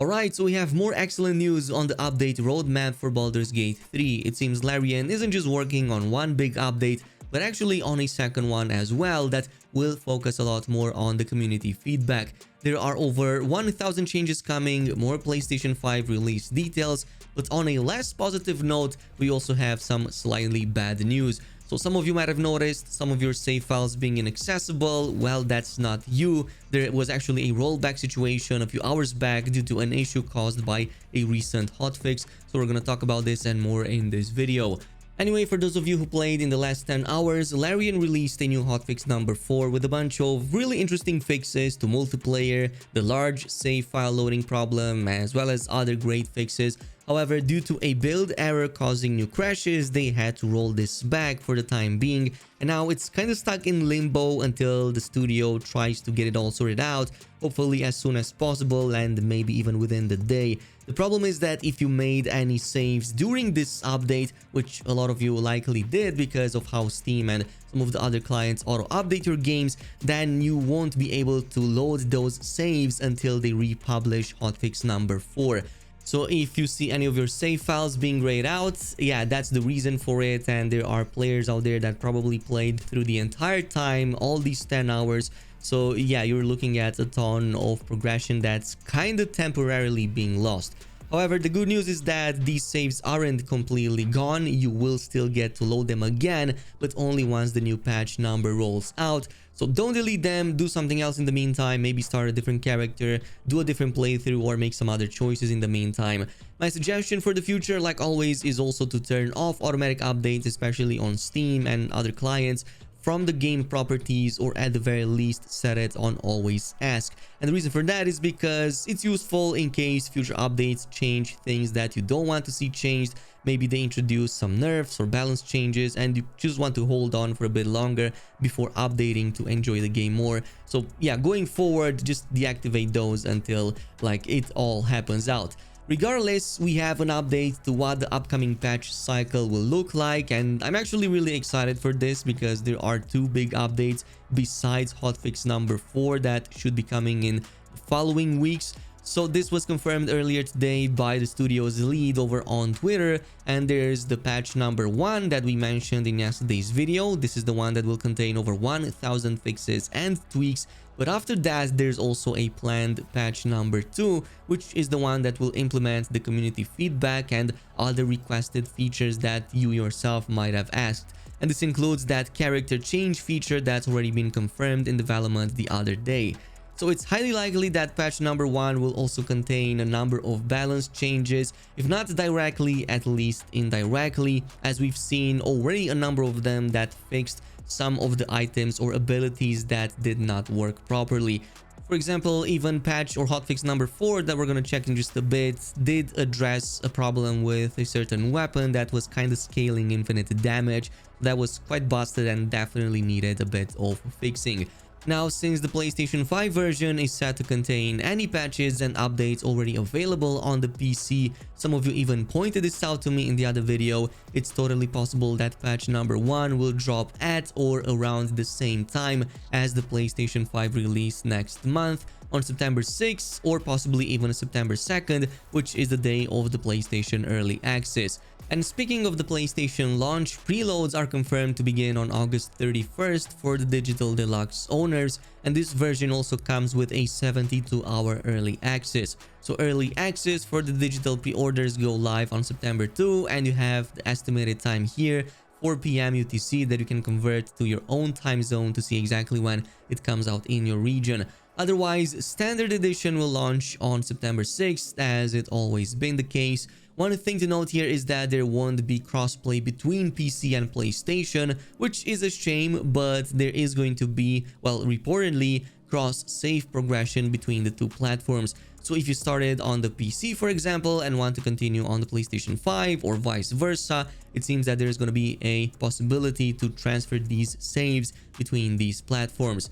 Alright, so we have more excellent news on the update roadmap for Baldur's Gate 3. It seems Larian isn't just working on one big update, but actually on a second one as well that will focus a lot more on the community feedback. There are over 1,000 changes coming, more PlayStation 5 release details, but on a less positive note, we also have some slightly bad news. So some of you might have noticed some of your save files being inaccessible. Well, that's not you. There was actually a rollback situation a few hours back due to an issue caused by a recent hotfix. So we're going to talk about this and more in this video. Anyway, for those of you who played in the last 10 hours, Larian released a new hotfix number 4 with a bunch of really interesting fixes to multiplayer, the large save file loading problem, as well as other great fixes. However, due to a build error causing new crashes, they had to roll this back for the time being, and now it's kind of stuck in limbo until the studio tries to get it all sorted out, hopefully as soon as possible and maybe even within the day. The problem is that if you made any saves during this update, which a lot of you likely did because of how Steam and some of the other clients auto-update your games, then you won't be able to load those saves until they republish hotfix number 4. So if you see any of your save files being grayed out, yeah, that's the reason for it. And there are players out there that probably played through the entire time, all these 10 hours. So yeah, you're looking at a ton of progression that's kind of temporarily being lost. However, the good news is that these saves aren't completely gone. You will still get to load them again, but only once the new patch number rolls out. So don't delete them, do something else in the meantime, maybe start a different character, do a different playthrough, or make some other choices in the meantime. My suggestion for the future, like always, is also to turn off automatic updates, especially on Steam and other clients, from the game properties, or at the very least set it on always ask. And the reason for that is because it's useful in case future updates change things that you don't want to see changed. Maybe they introduce some nerfs or balance changes and you just want to hold on for a bit longer before updating to enjoy the game more. So yeah, going forward, just deactivate those until like it all happens out. Regardless, we have an update to what the upcoming patch cycle will look like, and I'm actually really excited for this because there are two big updates besides hotfix number 4 that should be coming in the following weeks. So this was confirmed earlier today by the studio's lead over on Twitter, and there's the patch number 1 that we mentioned in yesterday's video. This is the one that will contain over 1,000 fixes and tweaks. But after that, there's also a planned patch number 2, which is the one that will implement the community feedback and other requested features that you yourself might have asked. And this includes that character change feature that's already been confirmed in development the other day. So it's highly likely that patch number 1 will also contain a number of balance changes, if not directly, at least indirectly, as we've seen already a number of them that fixed some of the items or abilities that did not work properly. For example, even patch or hotfix number 4 that we're going to check in just a bit did address a problem with a certain weapon that was kind of scaling infinite damage. That was quite busted and definitely needed a bit of fixing. Now, since the PlayStation 5 version is set to contain any patches and updates already available on the PC, some of you even pointed this out to me in the other video, it's totally possible that patch number 1 will drop at or around the same time as the PlayStation 5 release next month on September 6th, or possibly even September 2nd, which is the day of the PlayStation Early Access. And speaking of the PlayStation launch, preloads are confirmed to begin on August 31st for the Digital Deluxe owners, and this version also comes with a 72-hour early access. So early access for the digital pre-orders go live on September 2, and you have the estimated time here, 4 p.m. UTC, that you can convert to your own time zone to see exactly when it comes out in your region. Otherwise, Standard Edition will launch on September 6th, as it always been the case. One thing to note here is that there won't be crossplay between PC and PlayStation, which is a shame, but there is going to be, well, reportedly, cross-save progression between the two platforms. So if you started on the PC, for example, and want to continue on the PlayStation 5 or vice versa, it seems that there's going to be a possibility to transfer these saves between these platforms.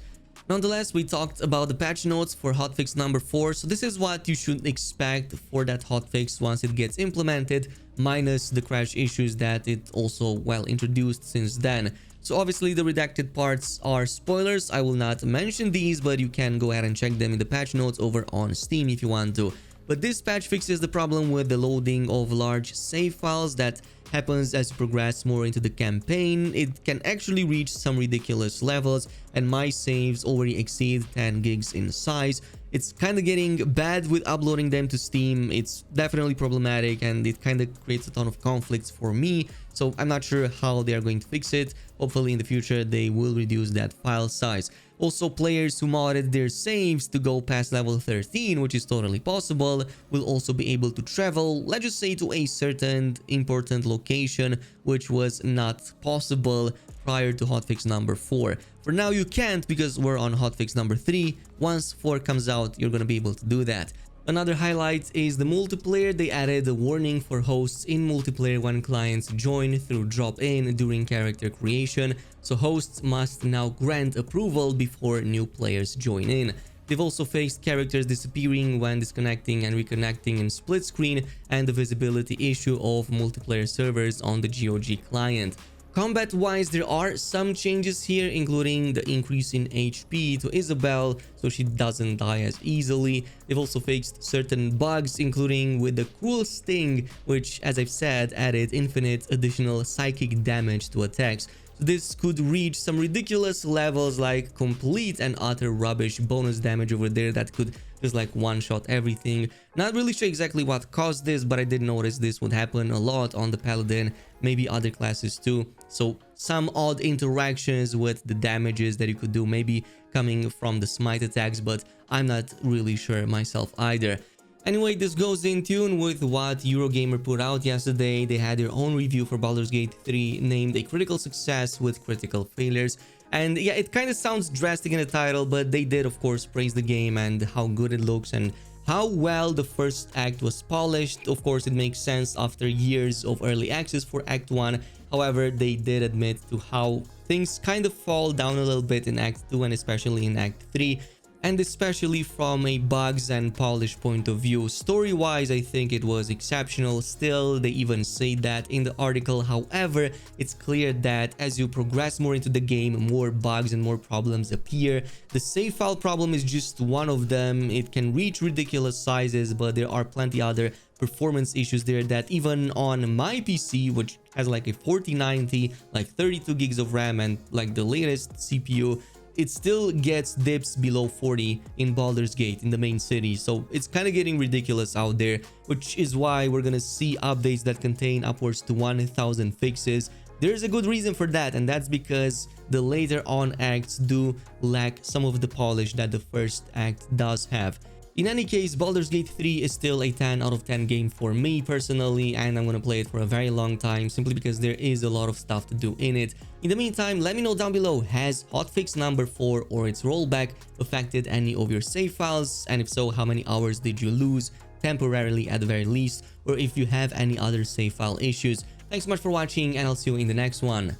Nonetheless, we talked about the patch notes for hotfix number 4, so this is what you should expect for that hotfix once it gets implemented, minus the crash issues that it also, well, introduced since then. So obviously the redacted parts are spoilers. I will not mention these, but you can go ahead and check them in the patch notes over on Steam if you want to. but this patch fixes the problem with the loading of large save files that happens as you progress more into the campaign. It can actually reach some ridiculous levels, and my saves already exceed 10 gigs in size. It's kind of getting bad with uploading them to Steam. It's definitely problematic, and it kind of creates a ton of conflicts for me, so I'm not sure how they are going to fix it. Hopefully in the future they will reduce that file size. Also, players who modded their saves to go past level 13, which is totally possible, will also be able to travel, let's just say, to a certain important location, which was not possible prior to hotfix number 4. For now you can't, because we're on hotfix number 3. Once 4 comes out, you're gonna be able to do that. Another highlight is the multiplayer. They added a warning for hosts in multiplayer when clients join through drop-in during character creation, so hosts must now grant approval before new players join in. They've also faced characters disappearing when disconnecting and reconnecting in split screen, and the visibility issue of multiplayer servers on the GOG client. Combat-wise, there are some changes here, including the increase in HP to Isabel, so she doesn't die as easily. They've also fixed certain bugs, including with the Cruel Sting, which, as I've said, added infinite additional psychic damage to attacks. So this could reach some ridiculous levels, like complete and utter rubbish bonus damage over there that could just like one-shot everything. Not really sure exactly what caused this, but I did notice this would happen a lot on the Paladin, maybe other classes too. So some odd interactions with the damages that you could do, maybe coming from the smite attacks, but I'm not really sure myself either. Anyway, this goes in tune with what Eurogamer put out yesterday. They had their own review for Baldur's Gate 3 named a critical success with critical failures. And yeah, it kind of sounds drastic in the title, but they did of course praise the game and how good it looks and how well the first act was polished. Of course, it makes sense after years of early access for Act 1. However, they did admit to how things kind of fall down a little bit in Act 2 and especially in Act 3. And especially from a bugs and polish point of view. Story-wise, I think it was exceptional. Still, they even say that in the article. However, it's clear that as you progress more into the game, more bugs and more problems appear. The save file problem is just one of them. It can reach ridiculous sizes, but there are plenty other performance issues there that even on my PC, which has like a 4090, like 32 gigs of RAM and like the latest CPU, it still gets dips below 40 in Baldur's Gate in the main city. So it's kind of getting ridiculous out there, which is why we're gonna see updates that contain upwards to 1000 fixes. There's a good reason for that, and that's because the later on acts do lack some of the polish that the first act does have. In any case, Baldur's Gate 3 is still a 10 out of 10 game for me personally, and I'm gonna play it for a very long time simply because there is a lot of stuff to do in it. In the meantime, let me know down below, has hotfix number 4 or its rollback affected any of your save files? And if so, how many hours did you lose temporarily at the very least? Or if you have any other save file issues? Thanks so much for watching, and I'll see you in the next one.